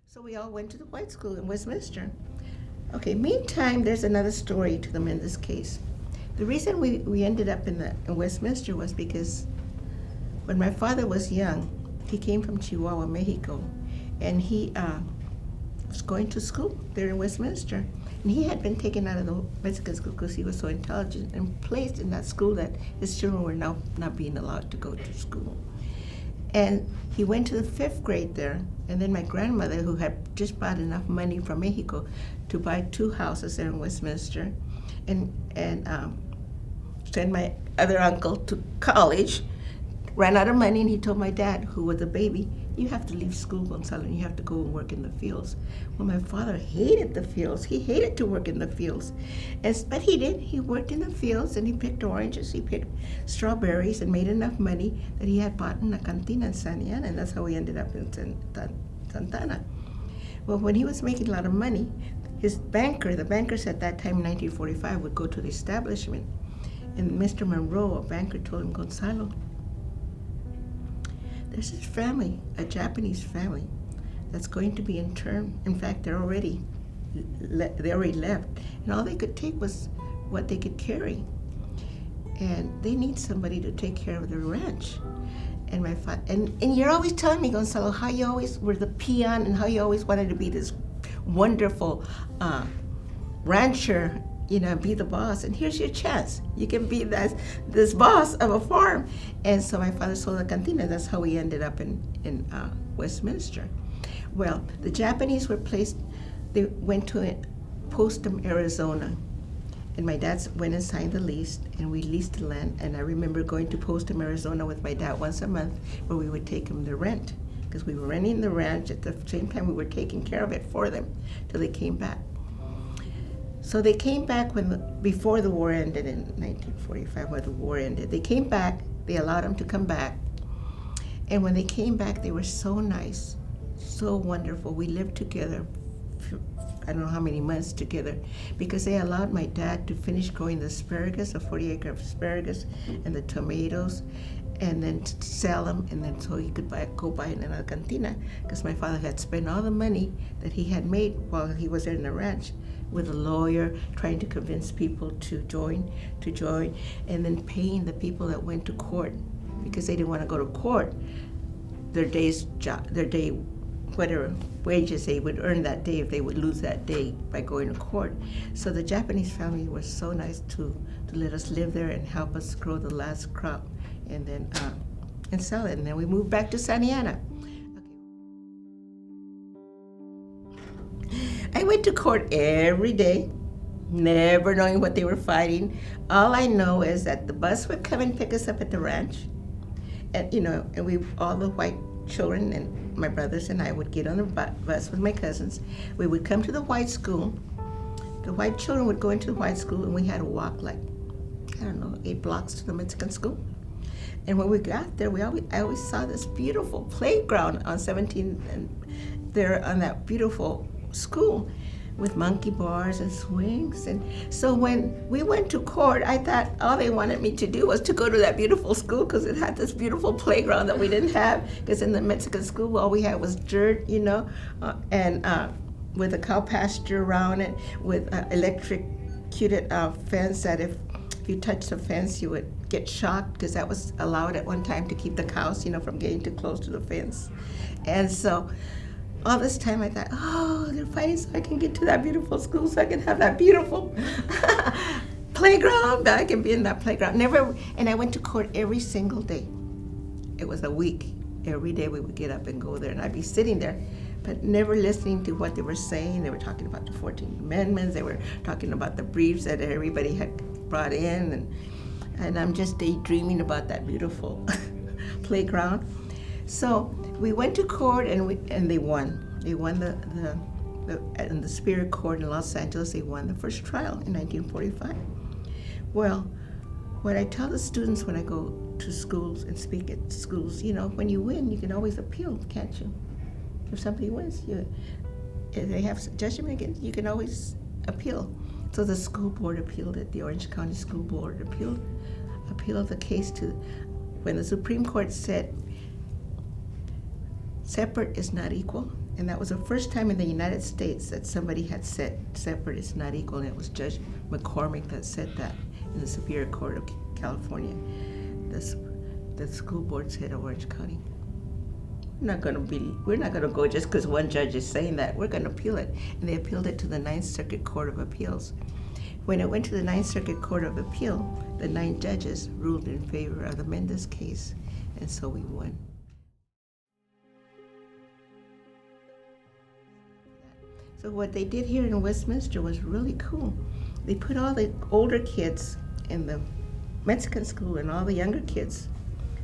So we all went to the white school in Westminster. Okay, meantime, there's another story to the Mendez case. The reason we ended up in Westminster was because when my father was young, he came from Chihuahua, Mexico, and he was going to school there in Westminster. And he had been taken out of the Mexican school because he was so intelligent and placed in that school that his children were now not being allowed to go to school. And he went to the fifth grade there, and then my grandmother, who had just bought enough money from Mexico to buy two houses there in Westminster, and send my other uncle to college, ran out of money, and he told my dad, who was a baby, you have to leave school, Gonzalo, and you have to go and work in the fields. Well, my father hated the fields. He hated to work in the fields. But he did. He worked in the fields, and he picked oranges, he picked strawberries, and made enough money that he had bought in a cantina in Santa Ana, and that's how he ended up in Santana. Well, when he was making a lot of money, his banker, the bankers at that time in 1945, would go to the establishment, and Mr. Monroe, a banker, told him, Gonzalo, there's this family, a Japanese family, that's going to be interned. In fact, they already left, and all they could take was what they could carry, and they need somebody to take care of their ranch. And my father, and you're always telling me, Gonzalo, how you always were the peon and how you always wanted to be this wonderful rancher, be the boss, and here's your chance. You can be this boss of a farm. And so my father sold a cantina. That's how we ended up in Westminster. Well, the Japanese were placed, they went to Postum, Arizona. And my dad went and signed the lease, and we leased the land. And I remember going to Postum, Arizona with my dad once a month, where we would take him the rent, because we were renting the ranch at the same time we were taking care of it for them till they came back. So they came back before the war ended in 1945, when the war ended. They came back, they allowed them to come back. And when they came back, they were so nice, so wonderful. We lived together, I don't know how many months together, because they allowed my dad to finish growing the asparagus, a 40-acre of asparagus, and the tomatoes, and then sell them, and then so he could go buy another cantina, because my father had spent all the money that he had made while he was there in the ranch with a lawyer trying to convince people to join, and then paying the people that went to court because they didn't want to go to court. Their day, whatever wages they would earn that day if they would lose that day by going to court. So the Japanese family was so nice to let us live there and help us grow the last crop, and then and sell it. And then we moved back to Santa Ana. I went to court every day, never knowing what they were fighting. All I know is that the bus would come and pick us up at the ranch, and and we, all the white children and my brothers and I, would get on the bus with my cousins. We would come to the white school. The white children would go into the white school, and we had to walk like, 8 blocks to the Mexican school. And when we got there, I always saw this beautiful playground on 17th and there on that beautiful school with monkey bars and swings. And so when we went to court, I thought all they wanted me to do was to go to that beautiful school because it had this beautiful playground that we didn't have, because in the Mexican school all we had was dirt, and with a cow pasture around it, with electrocuted fence that if you touched the fence you would get shocked, because that was allowed at one time to keep the cows, from getting too close to the fence. And so all this time I thought, they're fighting so I can get to that beautiful school, so I can have that beautiful playground, that I can be in that playground. And I went to court every single day. It was a week. Every day we would get up and go there, and I'd be sitting there, but never listening to what they were saying. They were talking about the 14th Amendments. They were talking about the briefs that everybody had brought in, and I'm just daydreaming about that beautiful playground. So we went to court, and they won. They won in the Superior Court in Los Angeles. They won the first trial in 1945. Well, what I tell the students when I go to schools and speak at schools, when you win, you can always appeal, can't you? If somebody wins, if they have judgment against you, can always appeal. So the school board appealed it. The Orange County School Board appealed the case to when the Supreme Court said separate is not equal, And that was the first time in the United States that somebody had said separate is not equal, and it was Judge McCormick that said that in the Superior Court of California, the school board's head of Orange County. We're not gonna go just because one judge is saying that. We're gonna appeal it. And they appealed it to the Ninth Circuit Court of Appeals. When it went to the Ninth Circuit Court of Appeal, the 9 judges ruled in favor of the Mendez case, and so we won. So what they did here in Westminster was really cool. They put all the older kids in the Mexican school and all the younger kids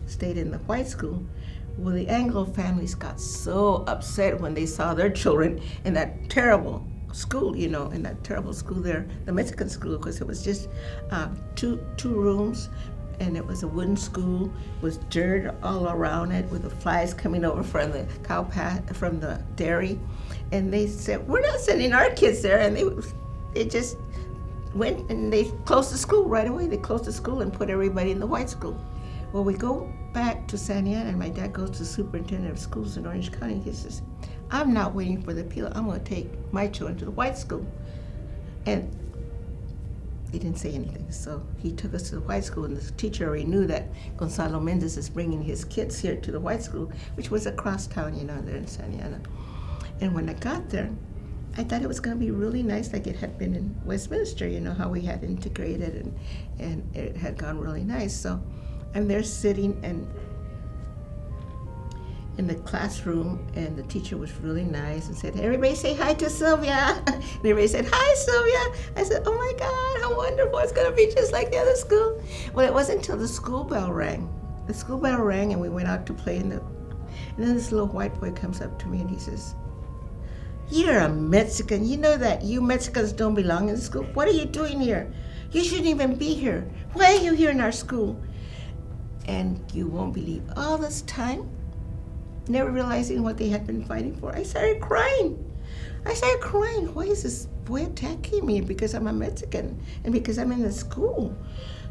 stayed in the white school. Well, the Anglo families got so upset when they saw their children in that terrible school, in that terrible school there, the Mexican school, because it was just two rooms, and it was a wooden school with dirt all around it, with the flies coming over from the cow from the dairy. And they said, we're not sending our kids there. And they just went and they closed the school right away. They closed the school and put everybody in the white school. Well, we go back to Santa Ana, and my dad goes to the superintendent of schools in Orange County. He says, I'm not waiting for the appeal. I'm going to take my children to the white school. And he didn't say anything. So he took us to the white school, and the teacher already knew that Gonzalo Mendez is bringing his kids here to the white school, which was across town, there in Santa Ana. And when I got there, I thought it was going to be really nice, like it had been in Westminster, how we had integrated and it had gone really nice. So I'm there sitting in the classroom, and the teacher was really nice and said, everybody say hi to Sylvia. And everybody said, hi, Sylvia. I said, oh my God, how wonderful. It's going to be just like the other school. Well, it wasn't until the school bell rang. The school bell rang, and we went out to play and then this little white boy comes up to me and he says, you're a Mexican. You know that you Mexicans don't belong in the school? What are you doing here? You shouldn't even be here. Why are you here in our school? And you won't believe, all this time, never realizing what they had been fighting for, I started crying. Why is this boy attacking me? Because I'm a Mexican and because I'm in the school.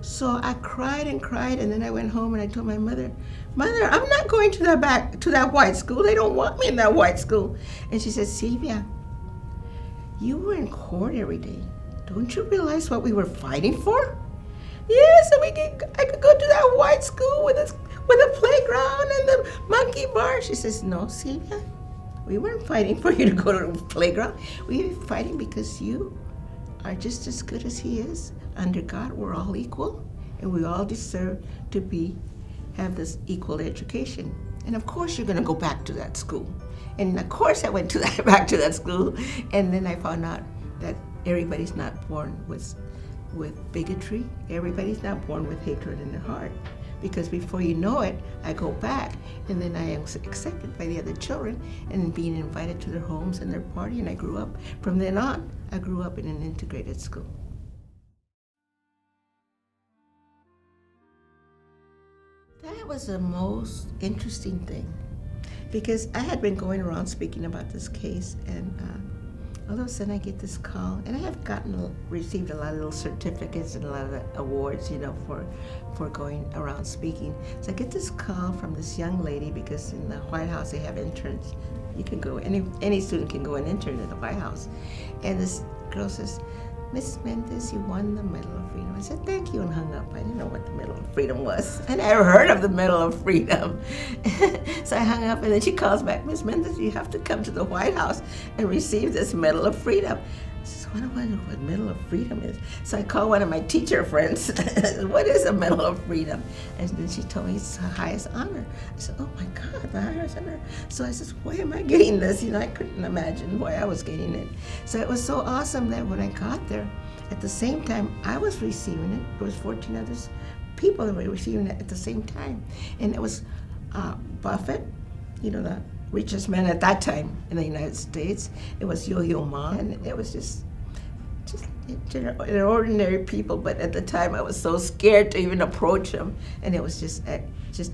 So I cried, and then I went home and I told my mother, I'm not going to that white school. They don't want me in that white school. And she said, Sylvia, you were in court every day. Don't you realize what we were fighting for? Yes, so I could go to that white school with a playground and the monkey bar. She says, no, Sylvia, we weren't fighting for you to go to the playground. We were fighting because you are just as good as he is. Under God, we're all equal, and we all deserve to have this equal education. And of course, you're going to go back to that school. And of course, I went back to that school, and then I found out that everybody's not born with bigotry. Everybody's not born with hatred in their heart. Because before you know it, I go back, and then I am accepted by the other children and being invited to their homes and their party, and I grew up. From then on, I grew up in an integrated school. That was the most interesting thing, because I had been going around speaking about this case, and all of a sudden I get this call, and I have received a lot of little certificates and a lot of awards, for going around speaking. So I get this call from this young lady, because in the White House they have interns. You can go, any student can go and intern at the White House. And this girl says, Miss Mendez, you won the Medal of Freedom. I said, thank you, and hung up. I didn't know what the Medal of Freedom was. I never heard of the Medal of Freedom. So I hung up, and then she calls back, Miss Mendez, you have to come to the White House and receive this Medal of Freedom. I said, I don't know what Medal of Freedom is. So I called one of my teacher friends. What is a Medal of Freedom? And then she told me it's the highest honor. I said, oh my God, the highest honor. So I said, why am I getting this? I couldn't imagine why I was getting it. So it was so awesome that when I got there, at the same time I was receiving it, there was 14 other people that were receiving it at the same time. And it was Buffett, the richest man at that time in the United States. It was Yo-Yo Ma, and it was just they're ordinary people, but at the time I was so scared to even approach them, and it was just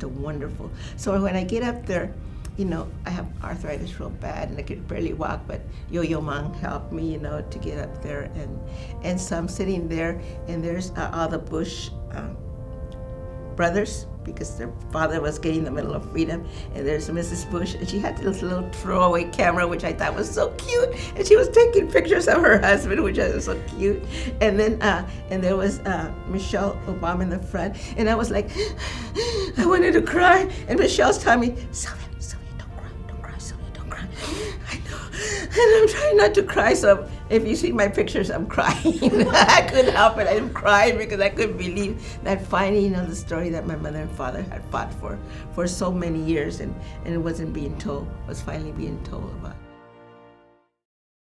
a wonderful. So when I get up there, I have arthritis real bad, and I could barely walk, but Yo-Yo Ma helped me, to get up there, and so I'm sitting there, and there's all the Bush brothers, because their father was getting the Medal of Freedom. And there's Mrs. Bush, and she had this little throwaway camera, which I thought was so cute. And she was taking pictures of her husband, which was so cute. And then, and there was Michelle Obama in the front. And I was like, I wanted to cry. And Michelle's telling me, Sylvia, don't cry, Sylvia, don't cry. I know. And I'm trying not to cry, so if you see my pictures, I'm crying. I couldn't help it. I'm crying because I couldn't believe that finally, the story that my mother and father had fought for so many years, and it wasn't being told, was finally being told about.